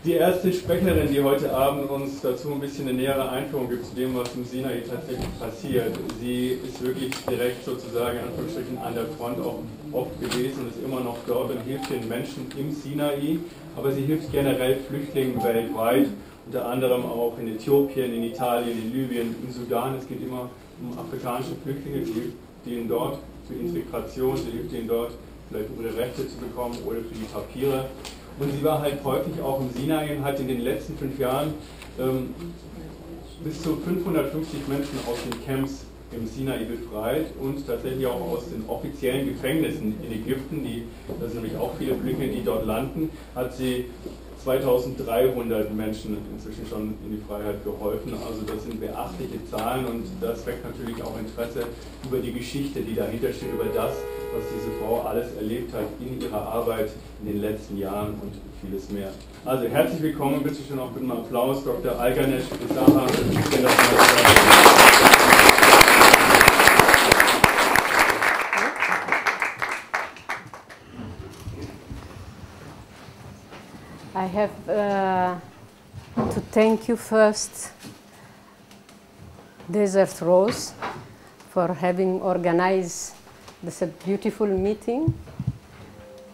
Die erste Sprecherin, die heute Abend uns dazu ein bisschen eine nähere Einführung gibt zu dem, was im Sinai tatsächlich passiert. Sie ist wirklich direkt sozusagen in Anführungsstrichen an der Front auch oft gewesen und ist immer noch dort und hilft den Menschen im Sinai, aber sie hilft generell Flüchtlingen weltweit, unter anderem auch in Äthiopien, in Italien, in Libyen, im Sudan. Es geht immer um afrikanische Flüchtlinge, sie hilft denen dort zur Integration, sie hilft denen dort vielleicht um ihre Rechte zu bekommen oder für die Papiere. Und sie war halt häufig auch im Sinai und hat in den letzten 5 Jahren bis zu 550 Menschen aus den Camps im Sinai befreit und tatsächlich auch aus den offiziellen Gefängnissen in Ägypten, das sind nämlich auch viele Flüchtlinge, die dort landen, hat sie 2300 Menschen inzwischen schon in die Freiheit geholfen. Also das sind beachtliche Zahlen und das weckt natürlich auch Interesse über die Geschichte, die dahinter steht, über das, was diese Frau alles erlebt hat in ihrer Arbeit in den letzten Jahren und vieles mehr. Also herzlich willkommen, bitte schön auch mit einem Applaus, Dr. Alganesh Fessaha. I have to thank you first, Desert Rose, for having organized this beautiful meeting,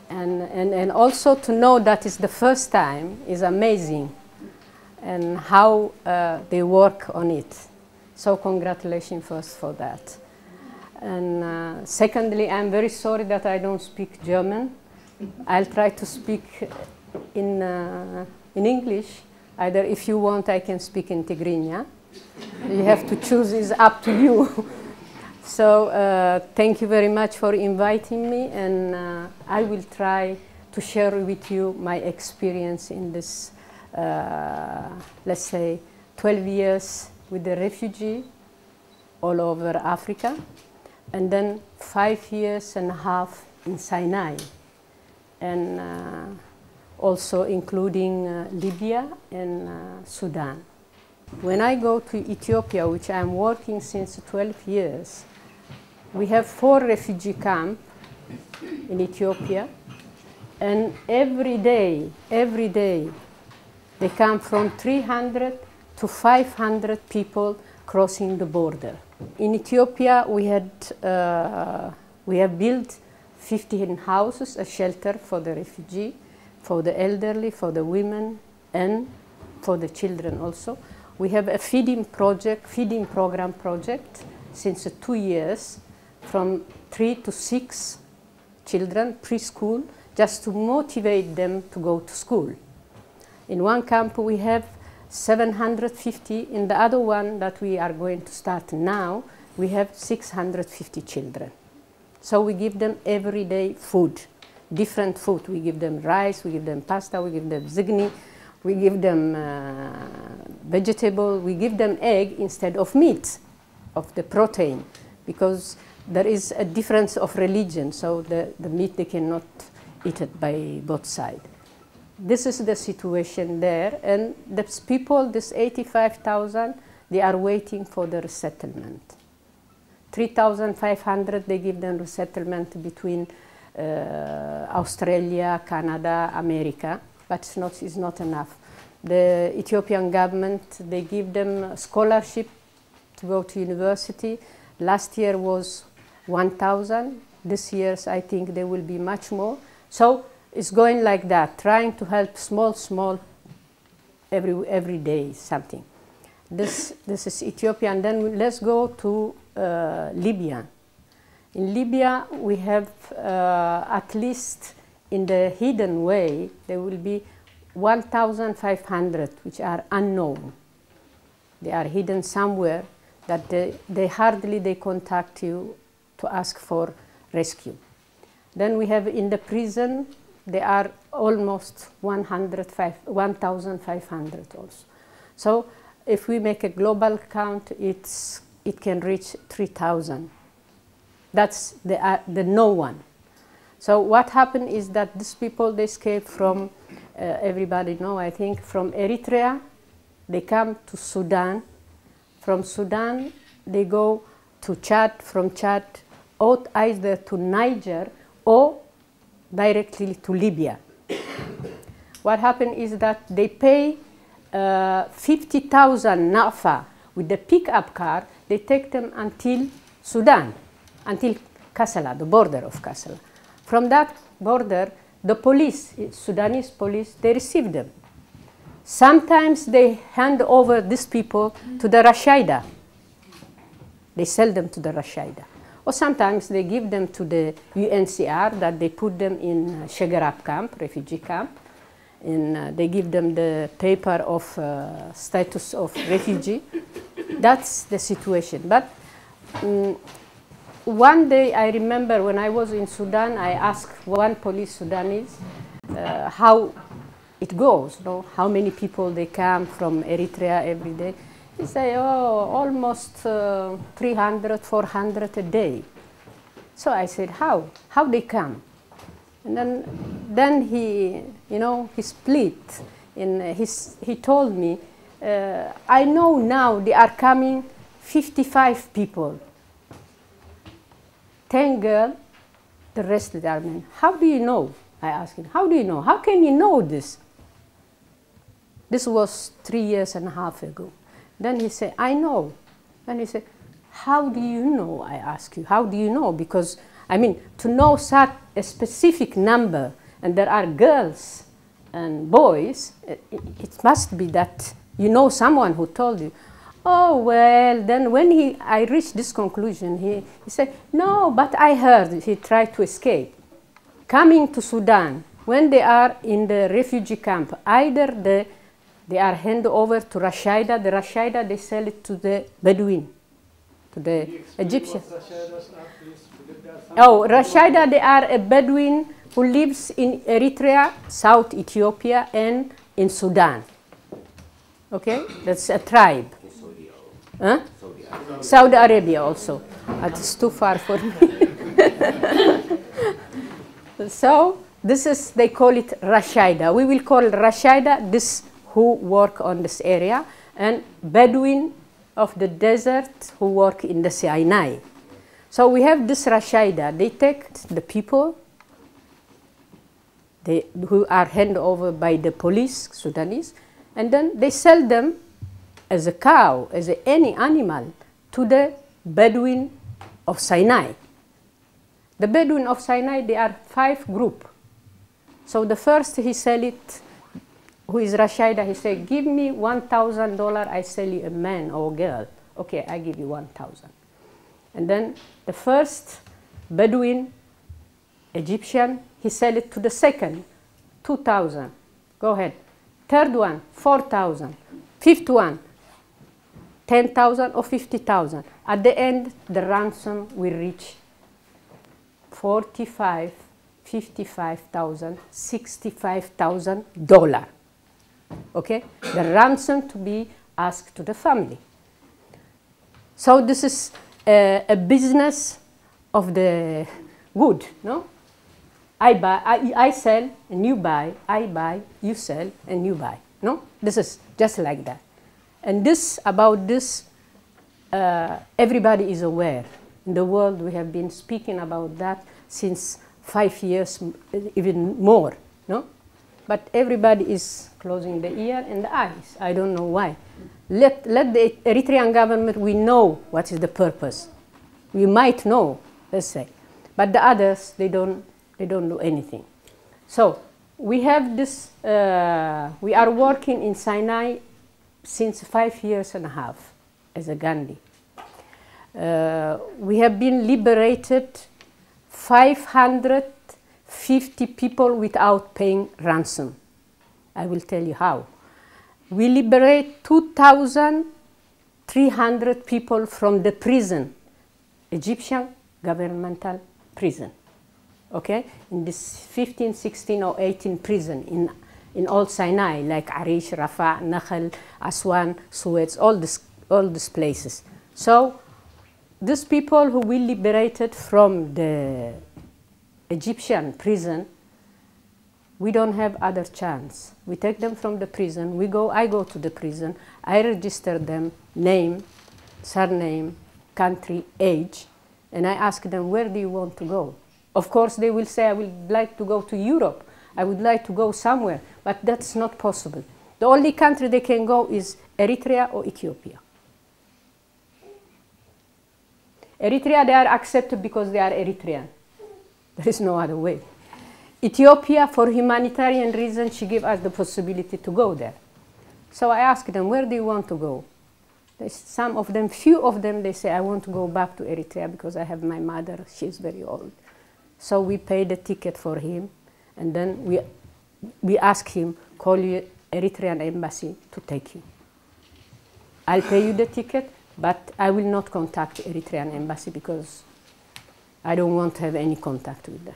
and also to know that it's the first time is amazing, and how they work on it. So congratulations first for that. And secondly, I'm very sorry that I don't speak German. I'll try to speak in English. Either if you want, I can speak in Tigrinya. You have to choose, it's up to you. So thank you very much for inviting me, and I will try to share with you my experience in this, let's say, 12 years with the refugee all over Africa, and then 5.5 years in Sinai, and also including Libya and Sudan. When I go to Ethiopia, which I'm working since 12 years, we have 4 refugee camps in Ethiopia, and every day, they come from 300 to 500 people crossing the border. In Ethiopia, we have built 15 houses, a shelter for the refugee, for the elderly, for the women, and for the children also. We have a feeding program project since 2 years, from 3 to 6 children, preschool, just to motivate them to go to school. In one camp we have 750, in the other one that we are going to start now, we have 650 children. So we give them everyday food, different food. We give them rice, we give them pasta, we give them zigni, we give them vegetable, we give them egg instead of meat, of the protein, because there is a difference of religion, so the meat they cannot eat it by both sides. This is the situation there, and these people, this 85,000, they are waiting for the resettlement. 3,500, they give them resettlement between Australia, Canada, America, but it's not enough. The Ethiopian government, they give them scholarship to go to university. Last year was 1,000. This year, I think there will be much more. So it's going like that, trying to help small, every day something. This is Ethiopia, and then let's go to Libya. In Libya, we have at least in the hidden way, there will be 1,500 which are unknown. They are hidden somewhere that they hardly contact you to ask for rescue. Then we have in the prison, there are almost 1,500 also. So if we make a global count, it can reach 3,000. That's the no one. So what happened is that these people, they escape from, everybody know, I think, from Eritrea, they come to Sudan. From Sudan, they go to Chad, from Chad, or either to Niger or directly to Libya. what happened is that they pay 50,000 nafa with the pickup car. They take them until Sudan, until Kassala, the border of Kassala. From that border, the police, Sudanese police, they receive them. Sometimes they hand over these people to the Rashaida. They sell them to the Rashaida. Or sometimes they give them to the UNHCR, that they put them in Shegarab camp, refugee camp. And they give them the paper of status of refugee. That's the situation. But one day I remember when I was in Sudan, I asked one police Sudanese how it goes, you know, how many people they come from Eritrea every day. He said, oh, almost 300, 400 a day. So I said, how? How they come? And then he, you know, he split. He told me, I know now they are coming 55 people. 10 girls, the rest are men. How do you know? I asked him, how do you know? How can you know this? This was 3.5 years ago. Then he said, I know. Then he said, how do you know? I ask you, how do you know? Because, I mean, to know such a specific number, and there are girls and boys, it must be that you know someone who told you. Oh, well, then when I reached this conclusion, he said, no, but I heard he tried to escape. Coming to Sudan, when they are in the refugee camp, either they are handed over to Rashaida. The Rashaida, they sell it to the Bedouin, to the Egyptian. Oh, Rashaida, they are a Bedouin who lives in Eritrea, South Ethiopia, and in Sudan. Okay, that's a tribe. Huh? Saudi Arabia also. It's too far for me. So this is, they call it Rashaida. We will call Rashaida this who work on this area, and Bedouin of the desert who work in the Sinai. So we have this Rashaida. They take the people who are handed over by the police, Sudanese, and then they sell them as a cow, as any animal, to the Bedouin of Sinai. The Bedouin of Sinai, they are 5 groups. So the first he sell it, who is Rashaida, he said, give me $1,000, I sell you a man or a girl. Okay, I give you 1,000. And then the first Bedouin, Egyptian, he sell it to the second, 2,000. Go ahead. Third one, 4,000. Fifth one, 10,000 or 50,000. At the end, the ransom will reach 45, 55,000, $65,000. Okay? The ransom to be asked to the family. So this is a business of the good, no? I sell and you buy, I buy, you sell and you buy, no? This is just like that. And about this, everybody is aware. In the world, we have been speaking about that since 5 years, even more, no? But everybody is closing the ear and the eyes. I don't know why. Let the Eritrean government, we know what is the purpose. We might know, let's say. But the others, they don't do anything. So we have this, we are working in Sinai since 5.5 years as a Gandhi. We have been liberated 550 people without paying ransom. I will tell you how. We liberate 2,300 people from the prison, Egyptian governmental prison. Okay, in this 15, 16, or 18 prison in all Sinai, like Arish, Rafah, Nakhal, Aswan, Suez, all these places. So these people who we liberated from the Egyptian prison, we don't have other chance. We take them from the prison. I go to the prison. I register them, name, surname, country, age, and I ask them, where do you want to go? Of course, they will say, I would like to go to Europe. I would like to go somewhere, but that's not possible. The only country they can go is Eritrea or Ethiopia. Eritrea, they are accepted because they are Eritrean. There is no other way. Ethiopia, for humanitarian reasons, she gave us the possibility to go there. So I asked them, where do you want to go? Some of them, few of them, they say, I want to go back to Eritrea because I have my mother, she's very old. So we paid a ticket for him, and then we asked him, call your Eritrean embassy to take you. I'll pay you the ticket, but I will not contact the Eritrean embassy because I don't want to have any contact with them.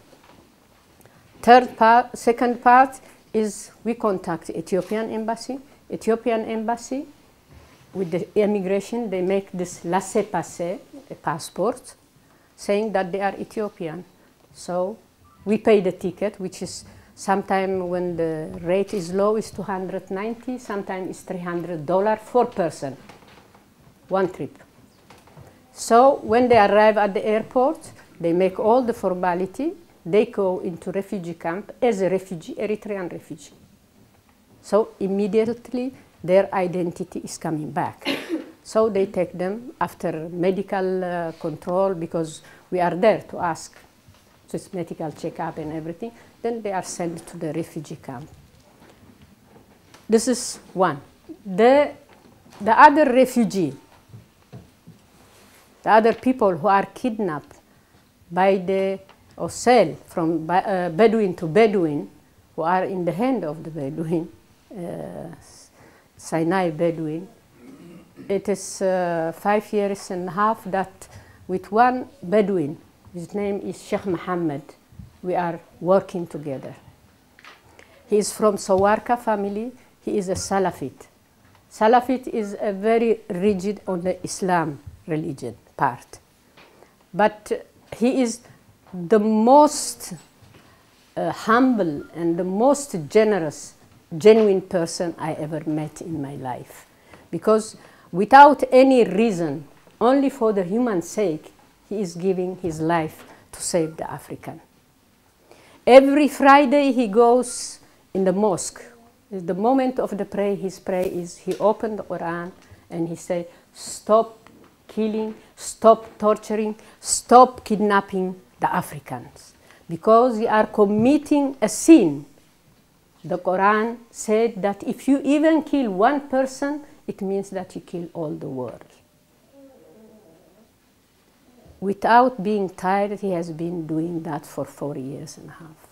Second part is we contact the Ethiopian embassy. Ethiopian embassy, with the immigration, they make this laissez-passer, a passport, saying that they are Ethiopian. So we pay the ticket, which is sometimes when the rate is low, is $290, sometimes it's $300 per person, one trip. So when they arrive at the airport, they make all the formality. They go into refugee camp as a refugee, Eritrean refugee. So immediately their identity is coming back. So they take them after medical control, because we are there to ask this medical checkup and everything. Then they are sent to the refugee camp. This is one. The other refugee, the other people who are kidnapped by the or sell from Bedouin to Bedouin, who are in the hand of the Bedouin, Sinai Bedouin. It is 5 years and a half that with one Bedouin, his name is Sheikh Mohammed, we are working together. He is from Sawarka family. He is a Salafit. Salafit is a very rigid on the Islam religion part. But he is the most humble and the most generous, genuine person I ever met in my life. Because without any reason, only for the human sake, he is giving his life to save the African. Every Friday he goes in the mosque. The moment of the prayer, his prayer is he opened the Quran and he said, stop killing, stop torturing, stop kidnapping the Africans, because they are committing a sin. The Quran said that if you even kill one person, it means that you kill all the world. Without being tired, he has been doing that for 4 years and a half.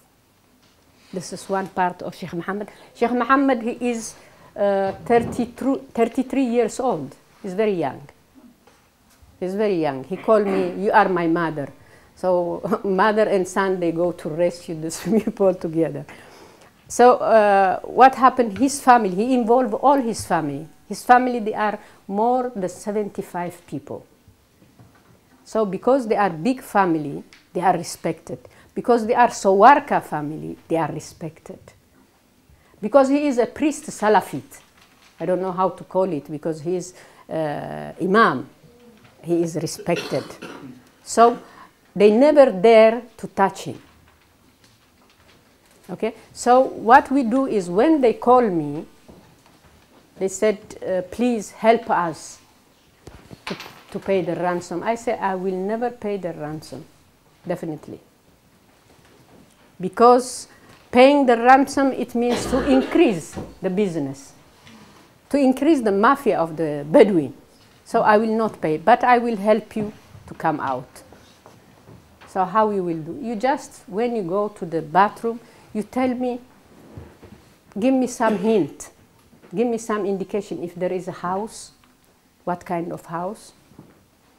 This is one part of Sheikh Mohammed. Sheikh Mohammed, he is 33 years old. He's very young. He's very young. He called me, you are my mother. So mother and son, they go to rescue these people together. So what happened, his family, he involved all his family. His family, they are more than 75 people. So because they are big family, they are respected. Because they are Sawarka family, they are respected. Because he is a priest Salafit. I don't know how to call it, because he is imam. He is respected. So they never dare to touch him. Okay? So what we do is when they call me, they said, please help us to pay the ransom. I say, I will never pay the ransom, definitely. Because paying the ransom, it means to increase the business, to increase the mafia of the Bedouin. So I will not pay, but I will help you to come out. So how you will do? You just, when you go to the bathroom, you tell me, give me some hint, give me some indication if there is a house, what kind of house.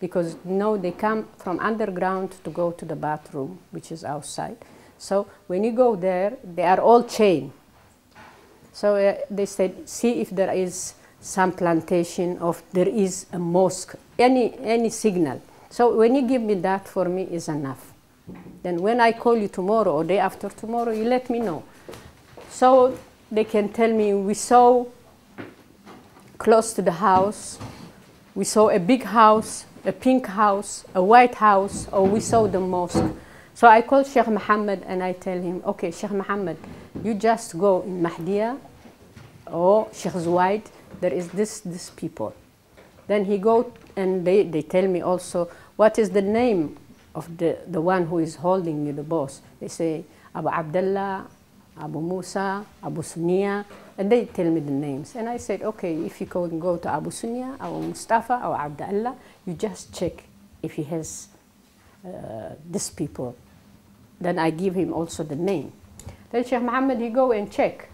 Because they come from underground to go to the bathroom, which is outside. So when you go there, they are all chained. So they said, see if there is some plantation, or there is a mosque, any signal. So when you give me that, for me is enough. Then when I call you tomorrow or day after tomorrow, you let me know. So they can tell me, we saw close to the house, we saw a big house, a pink house, a white house, or we saw the mosque. So I called Sheikh Mohammed and I tell him, okay, Sheikh Mohammed, you just go in Mahdiya or Sheikh Zuwaid, there is this people. Then he go and they tell me also, what is the name of the one who is holding you, the boss? They say, Abu Abdullah, Abu Musa, Abu Sunia, and they tell me the names. And I said, okay, if you can go to Abu Sunia, Abu Mustafa, or Abdullah, you just check if he has these people. Then I give him also the name. Then Sheikh Mohammed, he go and check.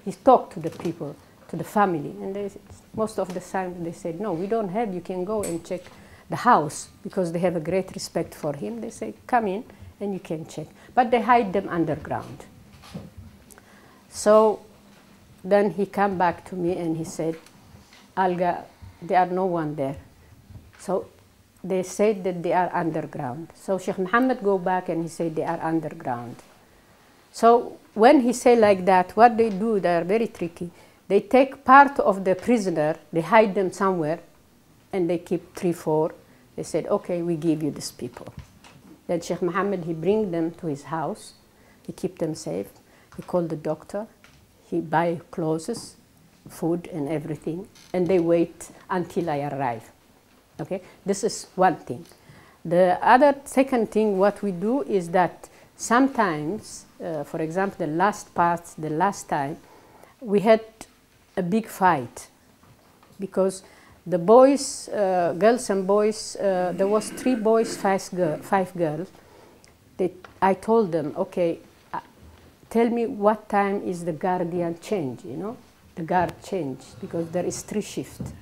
He talk to the people, to the family, and they, most of the time they said, no, we don't have, you can go and check the house, because they have a great respect for him. They say, come in and you can check. But they hide them underground. So then he came back to me and he said, Alga, there are no one there. So they said that they are underground. So Sheikh Mohammed go back and he said they are underground. So when he say like that, what they do, they are very tricky. They take part of the prisoner, they hide them somewhere, and they keep 3, 4. They said, okay, we give you these people. Then Sheikh Mohammed, he bring them to his house. He keep them safe. He called the doctor. He buy clothes, food, and everything. And they wait until I arrive. Okay, this is one thing. The second thing, what we do is that sometimes, for example, the last time, we had a big fight because the boys, girls and boys, there was 3 boys, 5 girls. I told them, okay, tell me what time is the guardian change, you know, the guard change, because there is 3 shifts.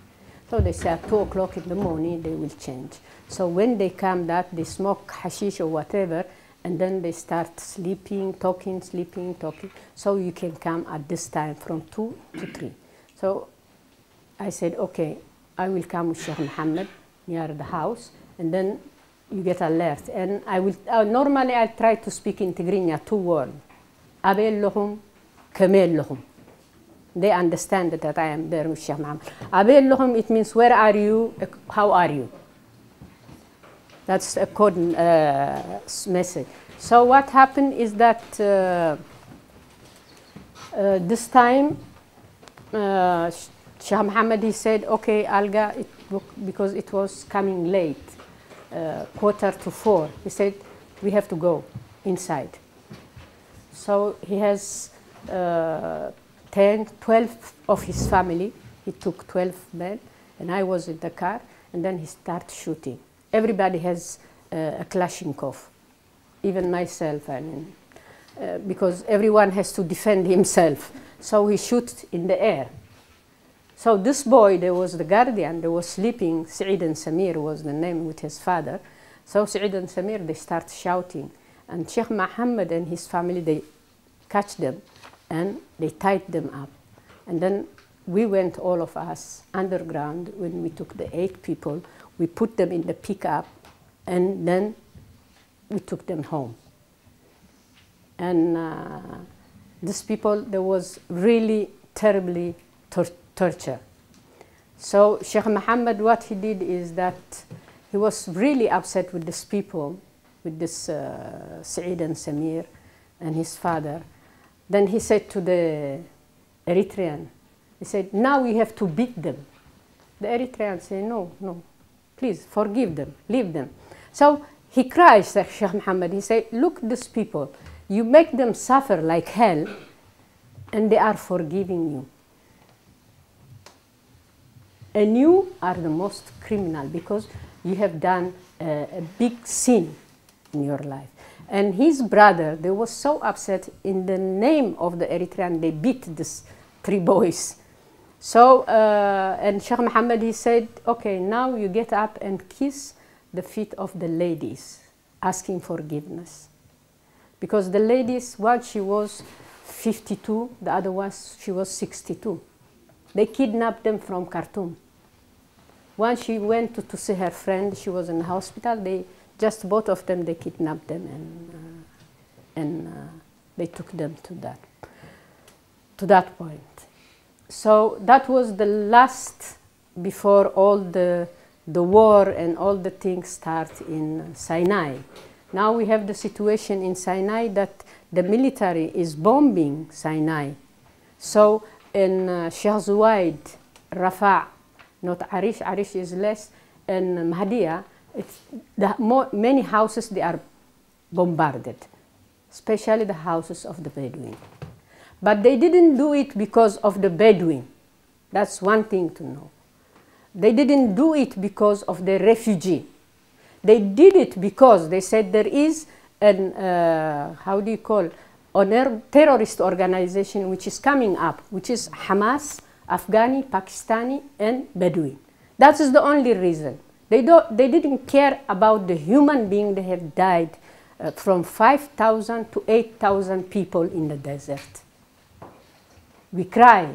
So they say at 2 o'clock in the morning they will change. So when they come that, they smoke hashish or whatever, and then they start sleeping, talking, sleeping, talking. So you can come at this time from 2 to 3. So I said, okay, I will come with Sheikh Mohammed near the house, and then you get alert. And I will, normally I try to speak in Tigrinya 2 words. Abel lahum, kamel lahum. They understand that I am there with Sheikh Mohammed. Abel lahum, it means where are you, how are you? That's a code message. So what happened is that this time, Sheikh Mohammed, he said, okay, Alga, because it was coming late, 3:45. He said, we have to go inside. So he has 10, 12 of his family. He took 12 men, and I was in the car, and then he started shooting. Everybody has a Kalashnikov, even myself, I mean, because everyone has to defend himself. So he shoots in the air. So this boy, there was the guardian, they was sleeping, Saeed and Samir was the name with his father. So Saeed and Samir, they start shouting. And Sheikh Mohammed and his family, they catch them and they tied them up. And then we went, all of us, underground. When we took the 8 people, we put them in the pickup, and then we took them home. And these people, there was really terribly torture. So Sheikh Mohammed, what he did is that he was really upset with these people, with this Saeed and Samir and his father. Then he said to the Eritrean, he said, now we have to beat them. The Eritreans say, no, no, please forgive them, leave them. So he cries, Sheikh Mohammed, he said, look, these people, you make them suffer like hell, and they are forgiving you. And you are the most criminal because you have done a big sin in your life. And his brother, they were so upset, in the name of the Eritrean, they beat these 3 boys. So, and Sheikh Mohammed, he said, okay, now you get up and kiss the feet of the ladies, asking forgiveness. Because the ladies, one she was 52, the other one she was 62. They kidnapped them from Khartoum. When she went to see her friend, she was in the hospital, they just, both of them, they kidnapped them and they took them to that point. So that was the last, before all the war and all the things start in Sinai. Now we have the situation in Sinai that the military is bombing Sinai. So in Sheikh Zuwaid, Rafah, not Arish, Arish is less, and Mahdiya, many houses they are bombarded, especially the houses of the Bedouin. But they didn't do it because of the Bedouin. That's one thing to know. They didn't do it because of the refugee. They did it because they said there is an, how do you call, a terrorist organization which is coming up, which is Hamas, Afghani, Pakistani, and Bedouin. That is the only reason. They didn't care about the human being. They have died from 5,000 to 8,000 people in the desert. We cry.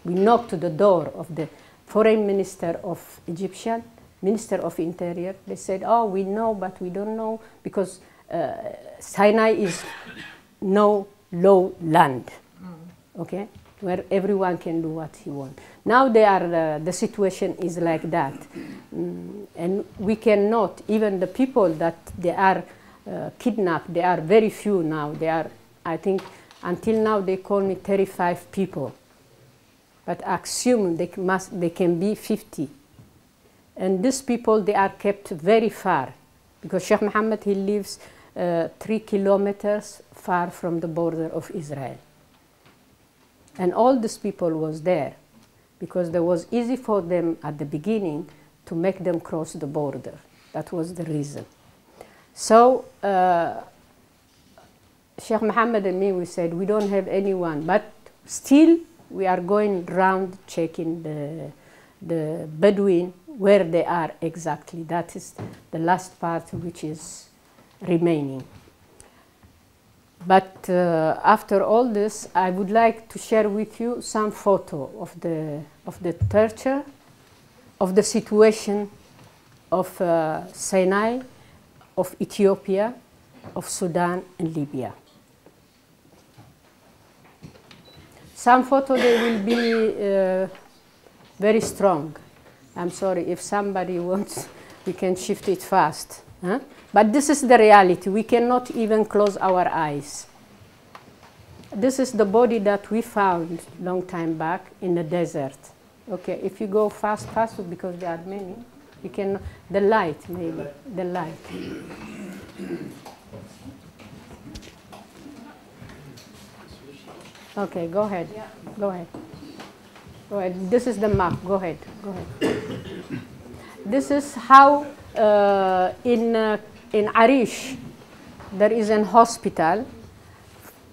We knock to the door of the foreign minister of Egyptian, minister of interior. They said, oh, we know, but we don't know, because Sinai is no low land, okay, where everyone can do what he wants. Now the situation is like that. And we cannot, even the people that they are kidnapped, they are very few now. They are, I think, until now they call me 35 people. But assume they can be 50. And these people, they are kept very far, because Sheikh Mohammed, he lives 3 kilometers far from the border of Israel. And all these people was there, because it was easy for them at the beginning to make them cross the border. That was the reason. So Sheikh Mohammed and me, we said, we don't have anyone, but still we are going around checking the Bedouin, where they are exactly. That is the last part which is remaining. But after all this, I would like to share with you some photo of the torture, of the situation of Sinai, of Ethiopia, of Sudan and Libya. Some photo, they will be very strong. I'm sorry, if somebody wants, we can shift it fast. Huh? But this is the reality. We cannot even close our eyes. This is the body that we found long time back in the desert. Okay, if you go fast, because there are many, you can, the light maybe, the light. Okay, go ahead. Yeah. Go ahead. Go ahead. This is the map. Go ahead. Go ahead. This is how in Arish there is an hospital.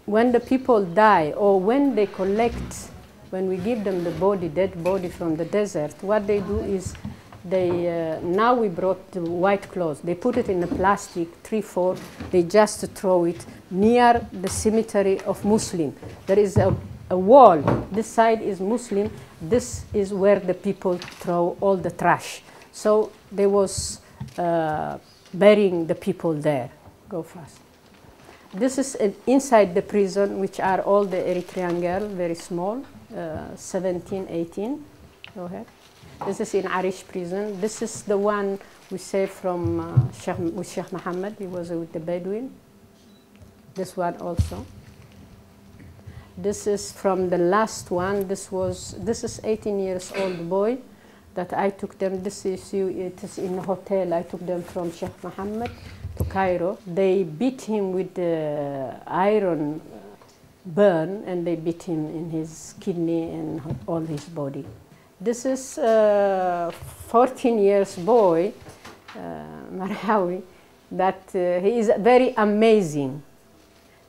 When the people die, or when they collect, when we give them the body, dead body from the desert, what they do is they, now we brought the white cloth. They put it in a plastic, 3/4. They just throw it near the cemetery of Muslim. There is a wall. This side is Muslim. This is where the people throw all the trash. So they was burying the people there. Go fast. This is inside the prison, which are all the Eritrean girls, very small, 17, 18. Go ahead. This is in Arish prison. This is the one we saved from Sheikh Mohammed. He was with the Bedouin. This one also. This is from the last one. This is 18 years old boy that I took them. This is it is in a hotel. I took them from Sheikh Mohammed to Cairo. They beat him with the iron burn, and they beat him in his kidney and all his body. This is 14 years boy, Marhawi, that he is very amazing.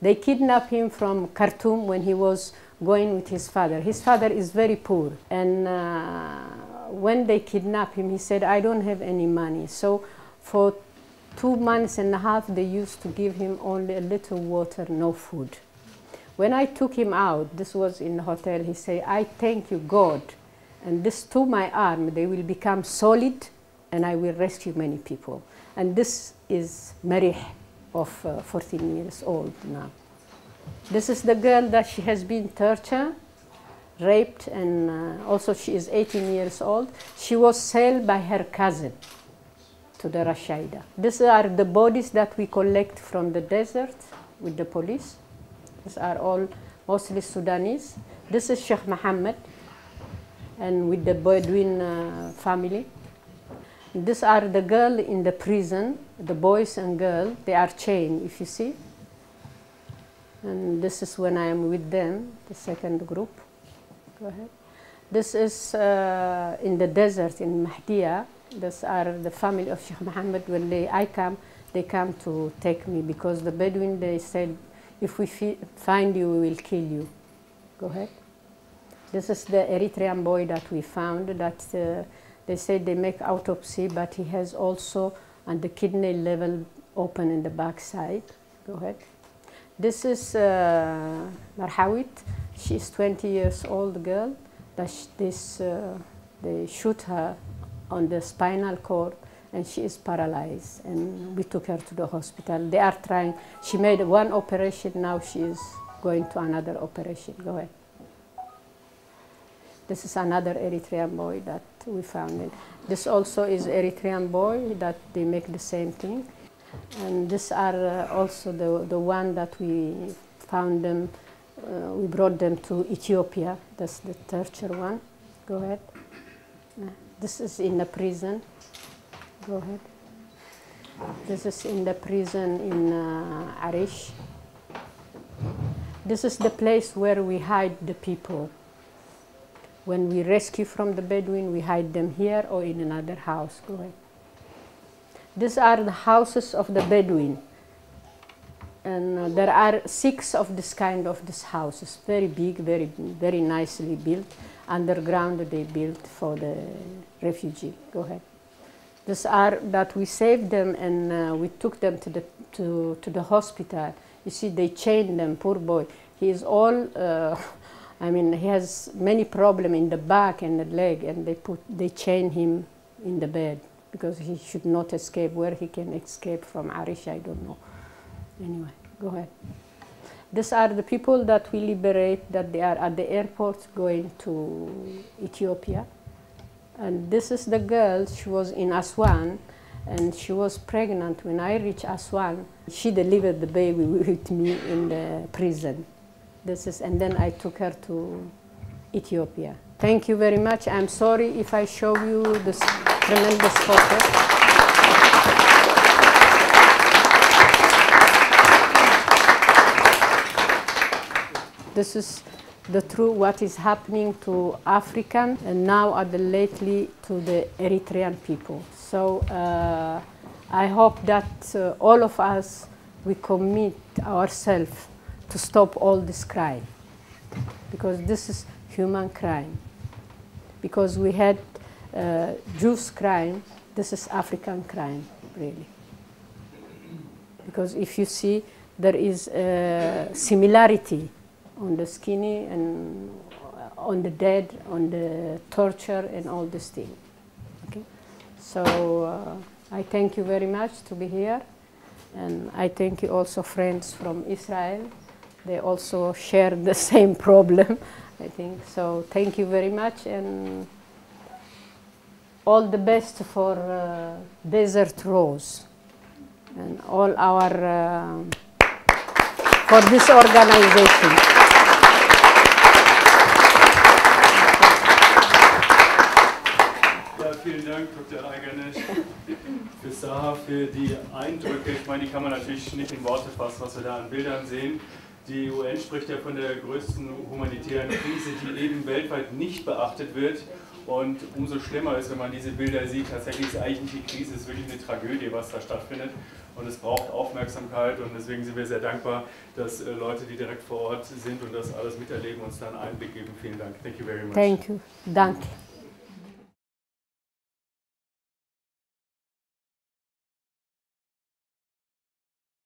They kidnapped him from Khartoum when he was going with his father. His father is very poor, and when they kidnapped him, he said, I don't have any money. So for 2 months and a half, they used to give him only a little water, no food. When I took him out, this was in the hotel, he said, I thank you, God, and this to my arm, they will become solid, and I will rescue many people. And this is Marih of 14 years old now. This is the girl that she has been tortured, raped, and also she is 18 years old. She was sold by her cousin. to the Rashaida. These are the bodies that we collect from the desert with the police. These are all mostly Sudanese. This is Sheikh Mohammed, and with the Bedouin family. These are the girls in the prison, the boys and girls. They are chained, if you see. And this is when I am with them, the second group. Go ahead. This is in the desert in Mahdia. These are the family of Sheikh Mohammed. When they come to take me, because the Bedouin, they said, if we find you, we will kill you. Go ahead. This is the Eritrean boy that we found, that they said they make autopsy, but he has also on the kidney level open in the back side. Go ahead. This is Marhawit. She is 20 years old girl. They shoot her on the spinal cord, and she is paralyzed. And we took her to the hospital. They are trying. She made one operation. Now she is going to another operation. Go ahead. This is another Eritrean boy that we found. This also is Eritrean boy that they make the same thing. And these are also the one that we found them. We brought them to Ethiopia. That's the torture one. Go ahead. This is in the prison. Go ahead. This is in the prison in Arish. This is the place where we hide the people. When we rescue from the Bedouin, we hide them here or in another house. Go ahead. These are the houses of the Bedouin. And there are 6 of this kind of these houses, very big, very nicely built. Underground they built for the refugee. Go ahead. These are that we saved them, and we took them to the hospital. You see, they chained them, poor boy. He is all, he has many problems in the back and the leg, and they chain him in the bed because he should not escape. Where he can escape from Arish, I don't know. Anyway, go ahead. These are the people that we liberate, that they are at the airport going to Ethiopia. And this is the girl. She was in Aswan, and she was pregnant. When I reached Aswan, she delivered the baby with me in the prison. And then I took her to Ethiopia. Thank you very much. I'm sorry if I show you this tremendous photo. This is the true what is happening to African, and now lately to the Eritrean people. So I hope that all of us, we commit ourselves to stop all this crime, because this is human crime. Because we had Jews crime, this is African crime, really. Because if you see, there is a similarity on the skinny and on the dead, on the torture and all this thing. Okay? So I thank you very much to be here, and I thank you also friends from Israel. They also share the same problem, I think. So thank you very much, and all the best for Desert Rose and all our for this organization. Vielen Dank, Dr. Alganesh Fessaha, für die Eindrücke. Ich meine, die kann man natürlich nicht in Worte fassen, was wir da an Bildern sehen. Die UN spricht ja von der größten humanitären Krise, die eben weltweit nicht beachtet wird. Und umso schlimmer ist, wenn man diese Bilder sieht, tatsächlich ist eigentlich nicht die Krise, es ist wirklich eine Tragödie, was da stattfindet. Und es braucht Aufmerksamkeit, und deswegen sind wir sehr dankbar, dass Leute, die direkt vor Ort sind und das alles miterleben, uns da einen Einblick geben. Vielen Dank. Thank you very much. Thank you. Danke.